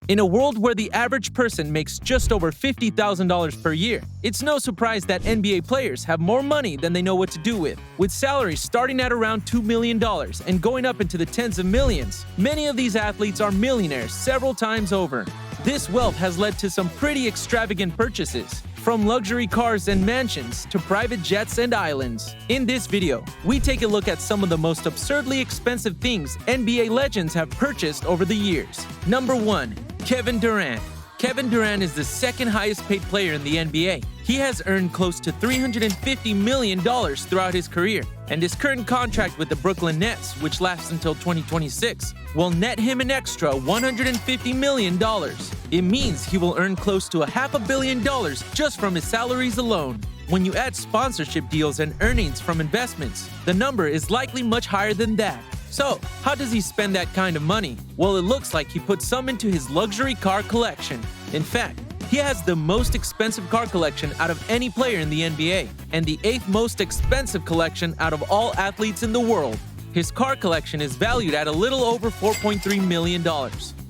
In a world where the average person makes just over $50,000 per year, it's no surprise that NBA players have more money than they know what to do with salaries starting at around $2 million and going up into the tens of millions. Many of these athletes are millionaires several times over. This wealth has led to some pretty extravagant purchases, from luxury cars and mansions to private jets and islands. In this video, we take a look at some of the most absurdly expensive things NBA legends have purchased over the years. Number 1. Kevin Durant. Kevin Durant is the second highest paid player in the NBA. He has earned close to $350 million throughout his career, and his current contract with the Brooklyn Nets, which lasts until 2026, will net him an extra $150 million. It means he will earn close to $500 million just from his salaries alone. When you add sponsorship deals and earnings from investments, the number is likely much higher than that. So, how does he spend that kind of money? Well, it looks like he put some into his luxury car collection. In fact, he has the most expensive car collection out of any player in the NBA, and the 8th most expensive collection out of all athletes in the world. His car collection is valued at a little over $4.3 million.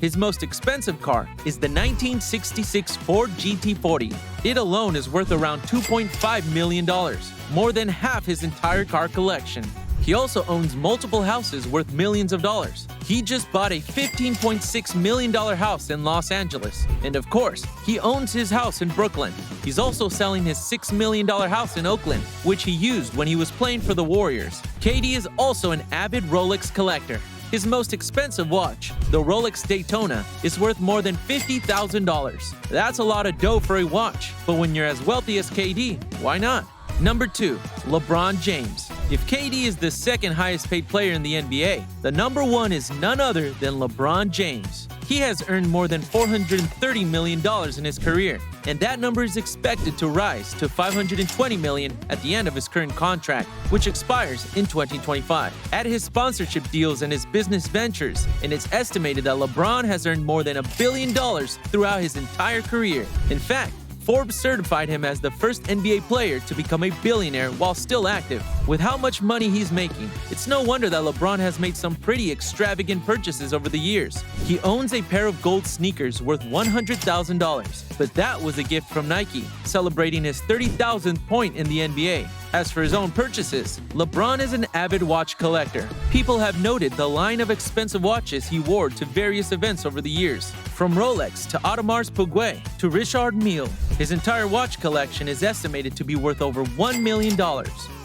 His most expensive car is the 1966 Ford GT40. It alone is worth around $2.5 million, more than half his entire car collection. He also owns multiple houses worth millions of dollars. He just bought a $15.6 million house in Los Angeles. And of course, he owns his house in Brooklyn. He's also selling his $6 million house in Oakland, which he used when he was playing for the Warriors. KD is also an avid Rolex collector. His most expensive watch, the Rolex Daytona, is worth more than $50,000. That's a lot of dough for a watch, but when you're as wealthy as KD, why not? Number 2. LeBron James. If KD is the second highest paid player in the NBA, the number 1 is none other than LeBron James. He has earned more than $430 million in his career, and that number is expected to rise to $520 million at the end of his current contract, which expires in 2025. Add his sponsorship deals and his business ventures, and it's estimated that LeBron has earned more than $1 billion throughout his entire career. In fact, Forbes certified him as the first NBA player to become a billionaire while still active. With how much money he's making, it's no wonder that LeBron has made some pretty extravagant purchases over the years. He owns a pair of gold sneakers worth $100,000, but that was a gift from Nike, celebrating his 30,000th point in the NBA. As for his own purchases, LeBron is an avid watch collector. People have noted the line of expensive watches he wore to various events over the years, from Rolex to Audemars Piguet to Richard Mille. His entire watch collection is estimated to be worth over $1 million.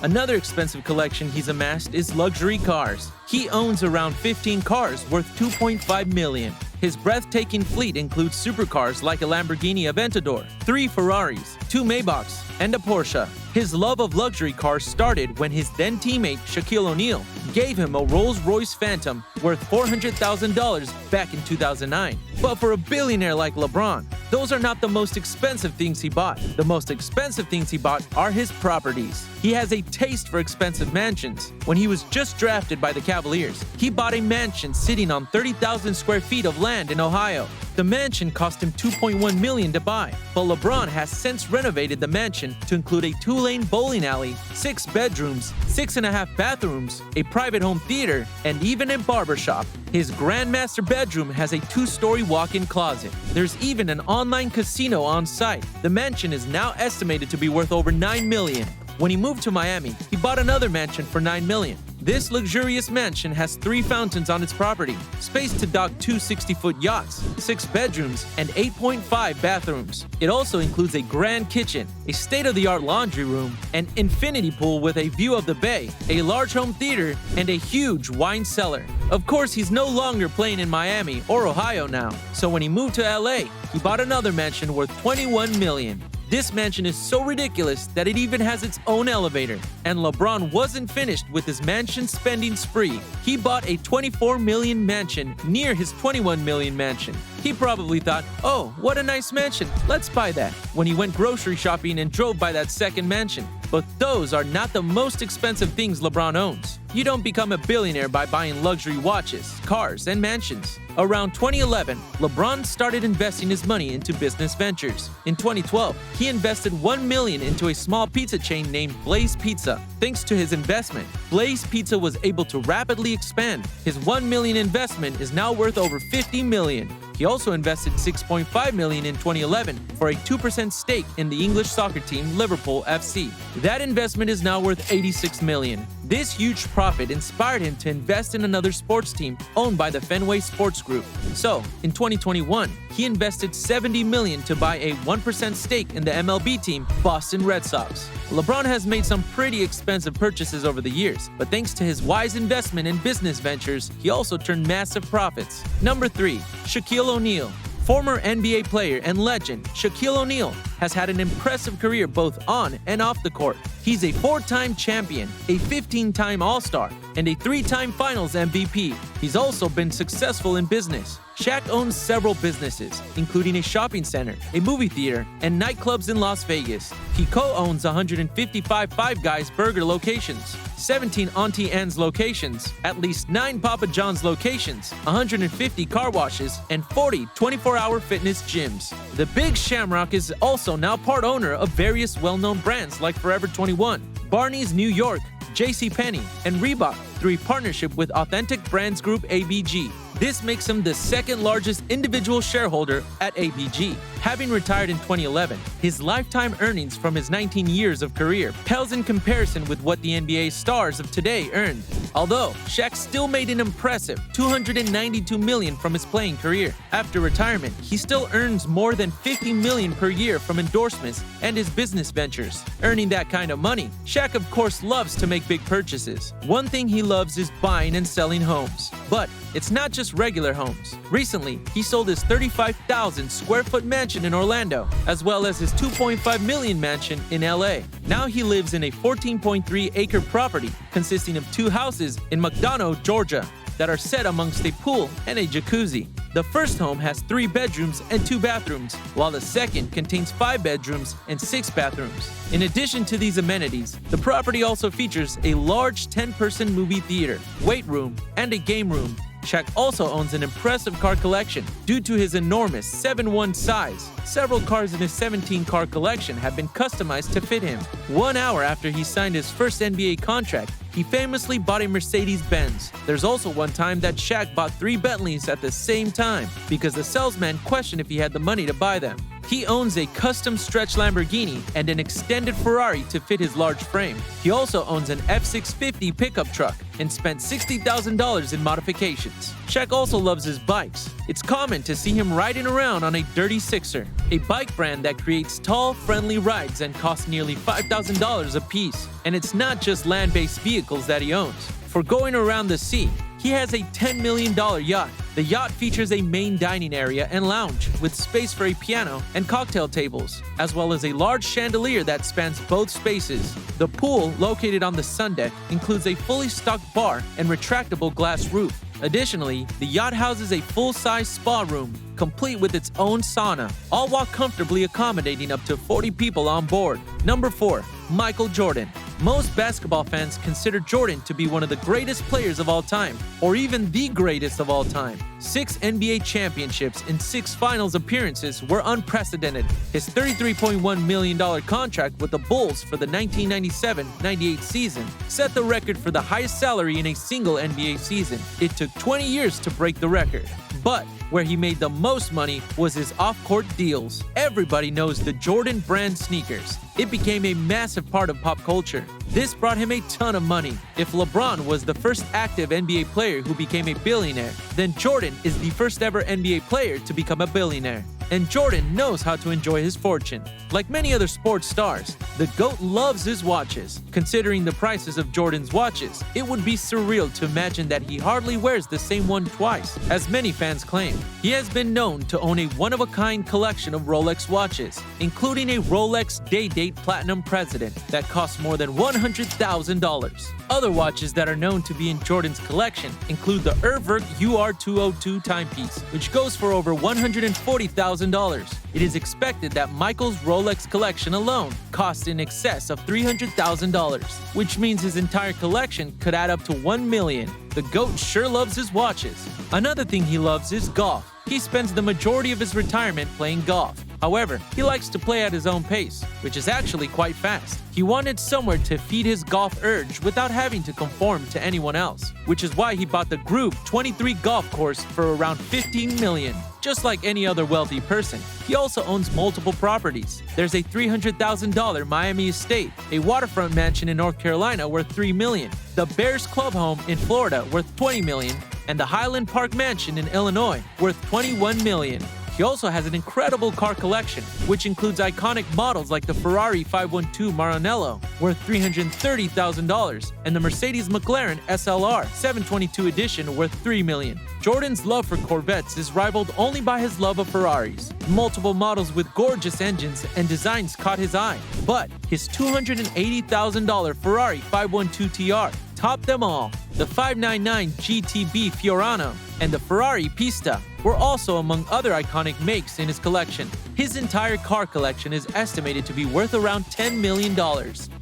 Another expensive collection he's amassed is luxury cars. He owns around 15 cars worth $2.5 million. His breathtaking fleet includes supercars like a Lamborghini Aventador, 3 Ferraris, 2 Maybachs, and a Porsche. His love of luxury cars started when his then-teammate Shaquille O'Neal gave him a Rolls-Royce Phantom worth $400,000 back in 2009. But for a billionaire like LeBron, those are not the most expensive things he bought. The most expensive things he bought are his properties. He has a taste for expensive mansions. When he was just drafted by the Cavaliers, he bought a mansion sitting on 30,000 square feet of land in Ohio. The mansion cost him $2.1 million to buy, but LeBron has since renovated the mansion to include a 2-lane bowling alley, 6 bedrooms, 6.5 bathrooms, a private home theater, and even a barbershop. His Grandmaster bedroom has a 2-story walk-in closet. There's even an online casino on site. The mansion is now estimated to be worth over $9 million. When he moved to Miami, he bought another mansion for $9 million. This luxurious mansion has 3 fountains on its property, space to dock 2 60-foot yachts, 6 bedrooms, and 8.5 bathrooms. It also includes a grand kitchen, a state-of-the-art laundry room, an infinity pool with a view of the bay, a large home theater, and a huge wine cellar. Of course, he's no longer playing in Miami or Ohio now, so when he moved to LA, he bought another mansion worth $21 million. This mansion is so ridiculous that it even has its own elevator. And LeBron wasn't finished with his mansion spending spree. He bought a $24 million mansion near his $21 million mansion. He probably thought, oh, what a nice mansion, let's buy that, when he went grocery shopping and drove by that second mansion. But those are not the most expensive things LeBron owns. You don't become a billionaire by buying luxury watches, cars, and mansions. Around 2011, LeBron started investing his money into business ventures. In 2012, he invested $1 million into a small pizza chain named Blaze Pizza. Thanks to his investment, Blaze Pizza was able to rapidly expand. His $1 million investment is now worth over $50 million. He also invested $6.5 million in 2011 for a 2% stake in the English soccer team Liverpool FC. That investment is now worth $86 million. This huge profit inspired him to invest in another sports team owned by the Fenway Sports Group. So, in 2021, he invested $70 million to buy a 1% stake in the MLB team Boston Red Sox. LeBron has made some pretty expensive purchases over the years, but thanks to his wise investment in business ventures, he also turned massive profits. Number 3. Shaquille O'Neal. Former NBA player and legend, Shaquille O'Neal has had an impressive career both on and off the court. He's a 4-time champion, a 15-time All-Star, and a 3-time Finals MVP. He's also been successful in business. Shaq owns several businesses, including a shopping center, a movie theater, and nightclubs in Las Vegas. He co-owns 155 Five Guys burger locations, 17 Auntie Anne's locations, at least 9 Papa John's locations, 150 car washes, and 40 24-hour fitness gyms. The Big Shamrock is also now part owner of various well-known brands like Forever 21, Barney's New York, JCPenney, and Reebok through a partnership with Authentic Brands Group ABG. This makes him the second largest individual shareholder at ABG. Having retired in 2011, his lifetime earnings from his 19 years of career pales in comparison with what the NBA stars of today earned. Although, Shaq still made an impressive $292 million from his playing career. After retirement, he still earns more than $50 million per year from endorsements and his business ventures. Earning that kind of money, Shaq of course loves to make big purchases. One thing he loves is buying and selling homes. But it's not just regular homes. Recently, he sold his 35,000 square foot mansion in Orlando, as well as his $2.5 million mansion in LA. Now he lives in a 14.3 acre property consisting of 2 houses in McDonough, Georgia, that are set amongst a pool and a jacuzzi. The first home has 3 bedrooms and 2 bathrooms, while the second contains 5 bedrooms and 6 bathrooms. In addition to these amenities, the property also features a large 10-person movie theater, weight room, and a game room. Shaq also owns an impressive car collection due to his enormous 7'1" size. Several cars in his 17-car collection have been customized to fit him. 1 hour after he signed his first NBA contract, he famously bought a Mercedes-Benz. There's also one time that Shaq bought 3 Bentleys at the same time because the salesman questioned if he had the money to buy them. He owns a custom stretch Lamborghini and an extended Ferrari to fit his large frame. He also owns an F650 pickup truck and spent $60,000 in modifications. Shaq also loves his bikes. It's common to see him riding around on a Dirty Sixer, a bike brand that creates tall, friendly rides and costs nearly $5,000 a piece. And it's not just land-based vehicles that he owns. For going around the sea, he has a $10 million yacht. The yacht features a main dining area and lounge with space for a piano and cocktail tables, as well as a large chandelier that spans both spaces. The pool, located on the sun deck, includes a fully stocked bar and retractable glass roof. Additionally, the yacht houses a full-size spa room, complete with its own sauna, all while comfortably accommodating up to 40 people on board. Number 4. Michael Jordan. Most basketball fans consider Jordan to be one of the greatest players of all time, or even the greatest of all time. 6 NBA championships and 6 finals appearances were unprecedented. His $33.1 million contract with the Bulls for the 1997-98 season set the record for the highest salary in a single NBA season. It took 20 years to break the record. But where he made the most money was his off-court deals. Everybody knows the Jordan brand sneakers. It became a massive part of pop culture. This brought him a ton of money. If LeBron was the first active NBA player who became a billionaire, then Jordan is the first ever NBA player to become a billionaire. And Jordan knows how to enjoy his fortune. Like many other sports stars, the GOAT loves his watches. Considering the prices of Jordan's watches, it would be surreal to imagine that he hardly wears the same one twice, as many fans claim. He has been known to own a one-of-a-kind collection of Rolex watches, including a Rolex Day-Date Platinum President that costs more than $100,000. Other watches that are known to be in Jordan's collection include the Urwerk UR202 timepiece, which goes for over $140,000. $100,000. It is expected that Michael's Rolex collection alone costs in excess of $300,000, which means his entire collection could add up to $1 million. The GOAT sure loves his watches. Another thing he loves is golf. He spends the majority of his retirement playing golf. However, he likes to play at his own pace, which is actually quite fast. He wanted somewhere to feed his golf urge without having to conform to anyone else, which is why he bought the Groove 23 golf course for around $15 million. Just like any other wealthy person, he also owns multiple properties. There's a $300,000 Miami estate, a waterfront mansion in North Carolina worth $3 million, the Bears Club home in Florida worth $20 million, and the Highland Park mansion in Illinois worth $21 million. He also has an incredible car collection, which includes iconic models like the Ferrari 512 Maranello, worth $330,000, and the Mercedes McLaren SLR 722 edition, worth $3 million. Jordan's love for Corvettes is rivaled only by his love of Ferraris. Multiple models with gorgeous engines and designs caught his eye, but his $280,000 Ferrari 512 TR topped them all. The 599 GTB Fiorano and the Ferrari Pista were also among other iconic makes in his collection. His entire car collection is estimated to be worth around $10 million.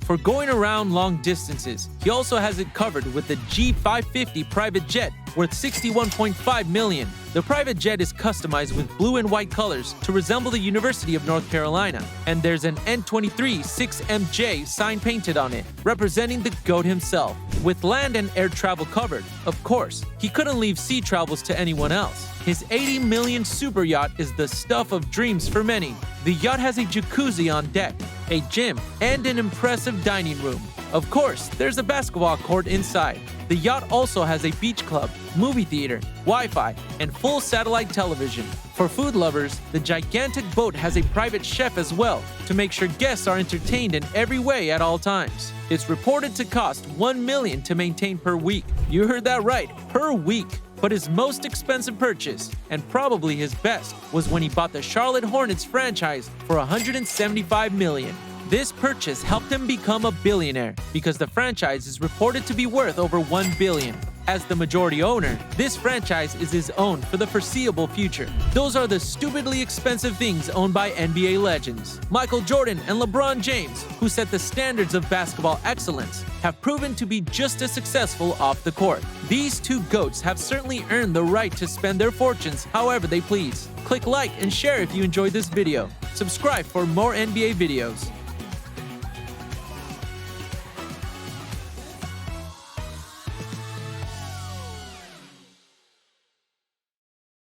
For going around long distances, he also has it covered with the G550 private jet worth $61.5 million. The private jet is customized with blue and white colors to resemble the University of North Carolina, and there's an N23 6MJ sign painted on it, representing the GOAT himself. With land and air travel covered, of course, he couldn't leave sea travels to anyone else. His $80 million super yacht is the stuff of dreams for many. The yacht has a jacuzzi on deck, a gym, and an impressive dining room. Of course, there's a basketball court inside. The yacht also has a beach club, movie theater, Wi-Fi, and full satellite television. For food lovers, the gigantic boat has a private chef as well to make sure guests are entertained in every way at all times. It's reported to cost $1 million to maintain per week. You heard that right, per week. But his most expensive purchase, and probably his best, was when he bought the Charlotte Hornets franchise for $175 million. This purchase helped him become a billionaire because the franchise is reported to be worth over $1 billion. As the majority owner, this franchise is his own for the foreseeable future. Those are the stupidly expensive things owned by NBA legends. Michael Jordan and LeBron James, who set the standards of basketball excellence, have proven to be just as successful off the court. These two GOATs have certainly earned the right to spend their fortunes however they please. Click like and share if you enjoyed this video. Subscribe for more NBA videos.